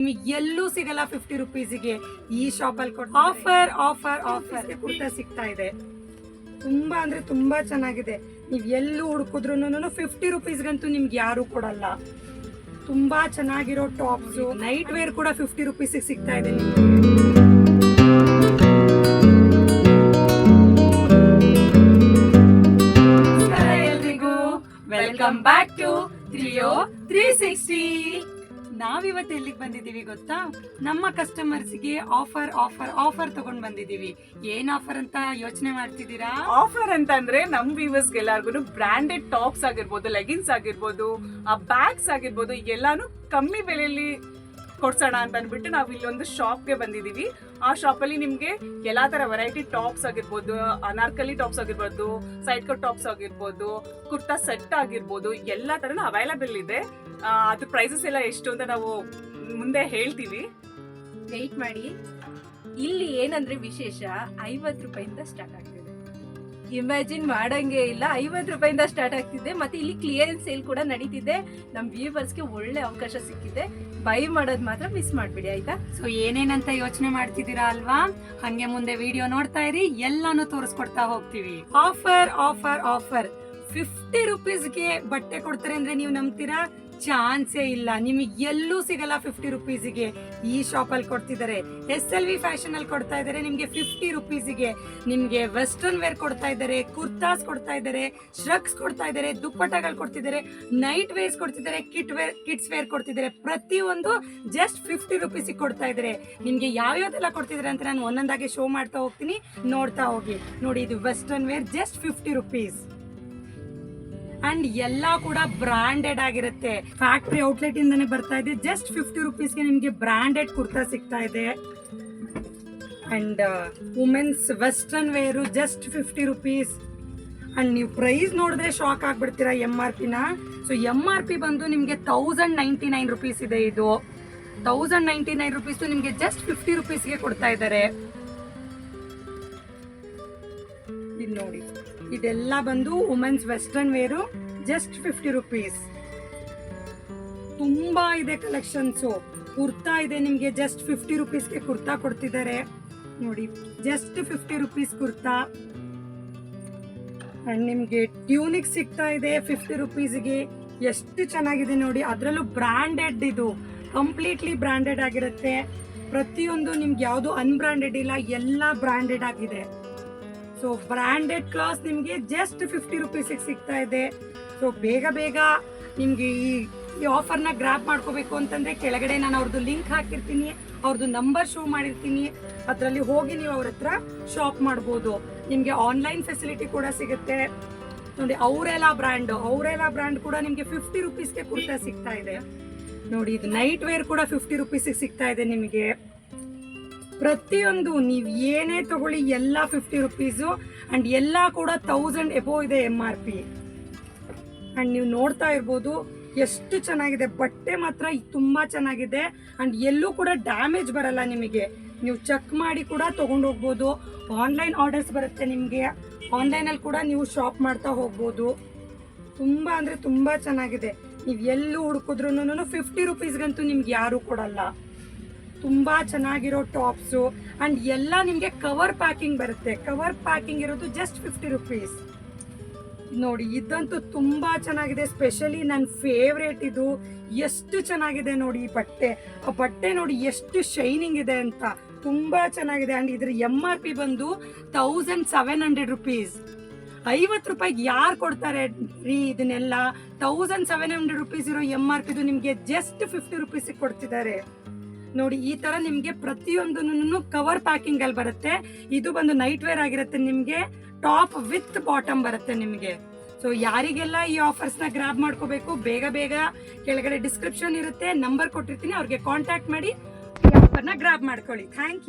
ನಿಮಗೆ ಎಲ್ಲೂ ಸಿಗಲ್ಲ 50 ರುಪೀಸಿಗೆ. ಈ ಶಾಪಲ್ಲಿ ಆಫರ್ ಆಫರ್ ಆಫರ್ ಕುರ್ತಾ ಸಿಗ್ತಾ ಇದೆ. ತುಂಬಾ ಅಂದ್ರೆ ತುಂಬಾ ಚೆನ್ನಾಗಿದೆ. ನೀವು ಎಲ್ಲೂ ಹುಡುಕಿದ್ರು 50 ರುಪೀಸ್ಗಂತೂ ನಿಮ್ಗೆ ಯಾರು ಕೊಡಲ್ಲ. ತುಂಬಾ ಚೆನ್ನಾಗಿರೋ ಟಾಪ್ಸ್, ನೈಟ್ ವೇರ್ ಕೂಡ 50 ರುಪೀಸಿಗೆ ಸಿಗ್ತಾ ಇದೆ ನಿಮ್ಗೆ. ಎಲ್ರಿಗೂ ವೆಲ್ಕಮ್ ಬ್ಯಾಕ್ ಟು ತ್ರಿಯೋ 360. ನಾವಿವತ್ತು ಎಲ್ಲಿಗೆ ಬಂದಿದ್ದೀವಿ ಗೊತ್ತಾ? ನಮ್ಮ ಕಸ್ಟಮರ್ಸ್ಗೆ ಆಫರ್ ಆಫರ್ ಆಫರ್ ತಗೊಂಡ್ ಬಂದಿದ್ದೀವಿ. ಏನ್ ಆಫರ್ ಅಂತ ಯೋಚನೆ ಮಾಡ್ತಿದ್ದೀರಾ? ಆಫರ್ ಅಂತ ಅಂದ್ರೆ ನಮ್ ವ್ಯೂವರ್ಸ್ ಎಲ್ಲಾರ್ಗು ಬ್ರಾಂಡೆಡ್ ಟಾಪ್ಸ್ ಆಗಿರ್ಬೋದು, ಲೆಗಿನ್ಸ್ ಆಗಿರ್ಬೋದು, ಬ್ಯಾಗ್ಸ್ ಆಗಿರ್ಬೋದು, ಎಲ್ಲಾನು ಕಮ್ಮಿ ಬೆಲೆಯಲ್ಲಿ ಕೊಡ್ಸೋಣ ಅಂತ ಅಂದ್ಬಿಟ್ಟು ನಾವು ಇಲ್ಲೊಂದು ಶಾಪ್ಗೆ ಬಂದಿದೀವಿ. ಆ ಶಾಪ್ ಅಲ್ಲಿ ನಿಮ್ಗೆ ಎಲ್ಲಾ ತರ ವೆರೈಟಿ ಟಾಪ್ಸ್ ಆಗಿರ್ಬೋದು, ಅನಾರ್ಕಲಿ ಟಾಪ್ಸ್ ಆಗಿರ್ಬೋದು, ಸೈಡ್ ಕಟ್ ಟಾಪ್ಸ್ ಆಗಿರ್ಬೋದು, ಕುರ್ತಾ ಸೆಟ್ ಆಗಿರ್ಬೋದು, ಎಲ್ಲಾ ತರನು ಅವೈಲಬಲ್ ಇದೆ. ಅದ್ರ ಪ್ರೈಸಸ್ ಎಲ್ಲ ಎಷ್ಟು ಅಂತ ನಾವು ಮುಂದೆ ಹೇಳ್ತೀವಿ, ವೆಯ್ಟ್ ಮಾಡಿ. ಇಲ್ಲಿ ಏನಂದ್ರೆ ವಿಶೇಷ 50 ರೂಪಾಯಿಂದ ಸ್ಟಾರ್ಟ್ ಆಗ್ತಿದೆ. ಇಮ್ಯಾಜಿನ್ ಮಾಡಂಗೆ ಇಲ್ಲ, 50 ರೂಪಾಯಿಂದ ಸ್ಟಾರ್ಟ್ ಆಗ್ತಿದೆ. ಮತ್ತೆ ಇಲ್ಲಿ ಕ್ಲಿಯರೆನ್ಸ್ ಸೇಲ್ ಕೂಡ ನಡೀತಿದೆ. ನಮ್ ವ್ಯೂವರ್ಸ್ಗೆ ಒಳ್ಳೆ ಅವಕಾಶ ಸಿಕ್ಕಿದೆ. ಬೈ ಮಾಡೋದ್ ಮಾತ್ರ ಮಿಸ್ ಮಾಡ್ಬಿಡಿ, ಆಯ್ತಾ? ಸೊ ಏನೇನಂತ ಯೋಚನೆ ಮಾಡ್ತಿದ್ದೀರಾ ಅಲ್ವಾ? ಹಂಗೆ ಮುಂದೆ ವಿಡಿಯೋ ನೋಡ್ತಾ ಇರಿ, ಎಲ್ಲಾನು ತೋರಿಸ್ಕೊಡ್ತಾ ಹೋಗ್ತೀವಿ. ಆಫರ್ ಆಫರ್ ಆಫರ್ 50 ರುಪೀಸ್ಗೆ ಬಟ್ಟೆ ಕೊಡ್ತಾರೆ ಅಂದ್ರೆ ನೀವು ನಂಬ್ತೀರಾ? ಚಾನ್ಸೇ ಇಲ್ಲ. ನಿಮಗೆ ಎಲ್ಲೂ ಸಿಗಲ್ಲ 50 ರುಪೀಸಿಗೆ. ಈ ಶಾಪ್ ಅಲ್ಲಿ ಕೊಡ್ತಿದ್ದಾರೆ. SLV ಫ್ಯಾಷನ್ ಅಲ್ಲಿ ಕೊಡ್ತಾ ಇದ್ದಾರೆ ನಿಮ್ಗೆ 50 ರುಪೀಸಿಗೆ. ನಿಮ್ಗೆ ವೆಸ್ಟರ್ನ್ ವೇರ್ ಕೊಡ್ತಾ ಇದ್ದಾರೆ, ಕುರ್ತಾಸ್ ಕೊಡ್ತಾ ಇದ್ದಾರೆ, ಶ್ರಗ್ಸ್ ಕೊಡ್ತಾ ಇದ್ದಾರೆ, ದುಪ್ಪಟ್ಟಗಳು ಕೊಡ್ತಿದ್ದಾರೆ, ನೈಟ್ ವೇರ್ಸ್ ಕೊಡ್ತಿದ್ದಾರೆ, ಕಿಡ್ಸ್ ವೇರ್ ಕೊಡ್ತಿದ್ದಾರೆ. ಪ್ರತಿಯೊಂದು ಜಸ್ಟ್ 50 ರುಪೀಸಿಗೆ ಕೊಡ್ತಾ ಇದ್ದಾರೆ. ನಿಮ್ಗೆ ಯಾವ್ಯಾವ್ದೆಲ್ಲ ಕೊಡ್ತಿದ್ದಾರೆ ಅಂತ ನಾನು ಒಂದೊಂದಾಗಿ ಶೋ ಮಾಡ್ತಾ ಹೋಗ್ತೀನಿ, ನೋಡ್ತಾ ಹೋಗಿ. ನೋಡಿ, ಇದು western wear just 50 rupees. And ಎಲ್ಲಾ ಕೂಡ ಬ್ರಾಂಡೆಡ್ ಆಗಿರುತ್ತೆ. ಫ್ಯಾಕ್ಟರಿ ಔಟ್ಲೆಟ್ ಇಂದಾನೆ ಬರ್ತಾ ಇದೆ. ಜಸ್ಟ್ 50 ರುಪೀಸ್ಗೆ ನಿಮ್ಗೆ ಬ್ರಾಂಡೆಡ್ ಕುರ್ತಾ ಸಿಗ್ತಾ ಇದೆ. And women's western wear just 50 rupees. And ನೀವು ಪ್ರೈಸ್ ನೋಡಿದ್ರೆ ಶಾಕ್ ಆಗ್ಬಿಡ್ತೀರಾ MRP ನ. ಸೊ MRP ಬಂದು ನಿಮ್ಗೆ 1099 ರುಪೀಸ್ ಇದೆ. ಇದು 1099 ರುಪೀಸ್ ನಿಮ್ಗೆ ಜಸ್ಟ್ 50 ರುಪೀಸ್ಗೆ ಕೊಡ್ತಾ ಇದ್ದಾರೆ. ಇದು ನೋಡಿ, ಇದೆಲ್ಲ ಬಂದು women's western wear just 50 rupees. ತುಂಬಾ ಇದೆ ಕಲೆಕ್ಷನ್ಸ್. ಕುರ್ತಾ ಇದೆ ನಿಮ್ಗೆ ಜಸ್ಟ್ 50 ರುಪೀಸ್ಗೆ ಕುರ್ತಾ ಕೊಡ್ತಿದ್ದಾರೆ. ನೋಡಿ, ಜಸ್ಟ್ 50 ರುಪೀಸ್ ಕುರ್ತಾ. ಅಂಡ್ ನಿಮ್ಗೆ ಟ್ಯೂನಿಕ್ ಸಿಗ್ತಾ ಇದೆ 50 ರುಪೀಸ್ಗೆ. ಎಷ್ಟು ಚೆನ್ನಾಗಿದೆ ನೋಡಿ. ಅದರಲ್ಲೂ ಬ್ರಾಂಡೆಡ್, ಇದು ಕಂಪ್ಲೀಟ್ಲಿ ಬ್ರಾಂಡೆಡ್ ಆಗಿರುತ್ತೆ. ಪ್ರತಿಯೊಂದು ನಿಮ್ಗೆ ಯಾವುದು ಅನ್ಬ್ರಾಂಡೆಡ್ ಇಲ್ಲ, ಎಲ್ಲ ಬ್ರಾಂಡೆಡ್ ಆಗಿದೆ. ಸೊ ಬ್ರಾಂಡೆಡ್ ಕ್ಲಾಸ್ ನಿಮ್ಗೆ ಜಸ್ಟ್ 50 ರುಪೀಸಿಗೆ ಸಿಗ್ತಾ ಇದೆ. ಸೊ ಬೇಗ ಬೇಗ ನಿಮ್ಗೆ ಈ ಆಫರ್ನ ಗ್ರಾಪ್ ಮಾಡ್ಕೋಬೇಕು ಅಂತಂದ್ರೆ ಕೆಳಗಡೆ ನಾನು ಅವ್ರದ್ದು ಲಿಂಕ್ ಹಾಕಿರ್ತೀನಿ, ಅವ್ರದ್ದು ನಂಬರ್ ಶೋ ಮಾಡಿರ್ತೀನಿ. ಅದರಲ್ಲಿ ಹೋಗಿ ನೀವು ಅವ್ರ ಹತ್ರ ಶಾಪ್ ಮಾಡ್ಬೋದು. ನಿಮ್ಗೆ ಆನ್ಲೈನ್ ಫೆಸಿಲಿಟಿ ಕೂಡ ಸಿಗುತ್ತೆ. ನೋಡಿ, ಅವರೆಲ್ಲ ಬ್ರ್ಯಾಂಡ್ ಕೂಡ ನಿಮ್ಗೆ 50 ರುಪೀಸ್ಗೆ ಕುರ್ತಾ ಸಿಗ್ತಾ ಇದೆ. ನೋಡಿ, ಇದು ನೈಟ್ ವೇರ್ ಕೂಡ 50 ರುಪೀಸಿಗೆ ಸಿಗ್ತಾ ಇದೆ ನಿಮಗೆ. ಪ್ರತಿಯೊಂದು ನೀವು ಏನೇ ತಗೊಳ್ಳಿ ಎಲ್ಲ 50 ರುಪೀಸು. ಅಂಡ್ ಎಲ್ಲ ಕೂಡ 1000 ಎಬೋ ಇದೆ MRP. ಅಂಡ್ ನೀವು ನೋಡ್ತಾ ಇರ್ಬೋದು ಎಷ್ಟು ಚೆನ್ನಾಗಿದೆ. ಬಟ್ಟೆ ಮಾತ್ರ ತುಂಬಾ ಚೆನ್ನಾಗಿದೆ. ಅಂಡ್ ಎಲ್ಲೂ ಕೂಡ ಡ್ಯಾಮೇಜ್ ಬರಲ್ಲ ನಿಮಗೆ. ನೀವು ಚೆಕ್ ಮಾಡಿ ಕೂಡ ತಗೊಂಡು ಹೋಗ್ಬೋದು. ಆನ್ಲೈನ್ ಆರ್ಡರ್ಸ್ ಬರುತ್ತೆ ನಿಮಗೆ. ಆನ್ಲೈನಲ್ಲಿ ಕೂಡ ನೀವು ಶಾಪ್ ಮಾಡ್ತಾ ಹೋಗ್ಬೋದು. ತುಂಬಾ ಅಂದ್ರೆ ತುಂಬಾ ಚೆನ್ನಾಗಿದೆ. ನೀವು ಎಲ್ಲೂ ಹುಡುಕಿದ್ರು 50 ರುಪೀಸ್ಗಂತೂ ನಿಮ್ಗೆ ಯಾರು ಕೊಡಲ್ಲ. ತುಂಬಾ ಚೆನ್ನಾಗಿರೋ ಟಾಪ್ಸು. ಅಂಡ್ ಎಲ್ಲ ನಿಮ್ಗೆ ಕವರ್ ಪ್ಯಾಕಿಂಗ್ ಬರುತ್ತೆ. ಕವರ್ ಪ್ಯಾಕಿಂಗ್ ಇರೋದು ಜಸ್ಟ್ 50 ರುಪೀಸ್. ನೋಡಿ, ಇದಂತೂ ತುಂಬಾ ಚೆನ್ನಾಗಿದೆ. ಸ್ಪೆಷಲಿ ನನ್ನ ಫೇವ್ರೇಟ್ ಇದು. ಎಷ್ಟು ಚೆನ್ನಾಗಿದೆ ನೋಡಿ ಈ ಬಟ್ಟೆ. ಆ ಬಟ್ಟೆ ನೋಡಿ ಎಷ್ಟು ಶೈನಿಂಗ್ ಇದೆ ಅಂತ. ತುಂಬಾ ಚೆನ್ನಾಗಿದೆ. ಅಂಡ್ ಇದ್ರ MRP ಬಂದು 1700 ರುಪೀಸ್. 50 ರೂಪಾಯಿಗೆ ಯಾರು ಕೊಡ್ತಾರೆ ರೀ ಇದನ್ನೆಲ್ಲ? 1700 ರುಪೀಸ್ ಇರೋ MRP ನಿಮ್ಗೆ ಜಸ್ಟ್ 50 ರುಪೀಸಿಗೆ ಕೊಡ್ತಿದ್ದಾರೆ. ನೋಡಿ, ಈ ತರ ನಿಮ್ಗೆ ಪ್ರತಿಯೊಂದನ್ನು ಕವರ್ ಪ್ಯಾಕಿಂಗ್ ಅಲ್ಲಿ ಬರುತ್ತೆ. ಇದು ಬಂದು ನೈಟ್ ವೇರ್ ಆಗಿರುತ್ತೆ. ನಿಮ್ಗೆ ಟಾಪ್ ವಿತ್ ಬಾಟಮ್ ಬರುತ್ತೆ ನಿಮ್ಗೆ. ಸೊ ಯಾರಿಗೆಲ್ಲ ಈ ಆಫರ್ಸ್ ನ ಗ್ರಾಬ್ ಮಾಡ್ಕೋಬೇಕು, ಬೇಗ ಬೇಗ ಕೆಳಗಡೆ ಡಿಸ್ಕ್ರಿಪ್ಷನ್ ಇರುತ್ತೆ, ನಂಬರ್ ಕೊಟ್ಟಿರ್ತೀನಿ, ಅವ್ರಿಗೆ ಕಾಂಟ್ಯಾಕ್ಟ್ ಮಾಡಿ ಈ ಆಫರ್ ನ ಗ್ರಾಬ್ ಮಾಡ್ಕೊಳ್ಳಿ. Thank you.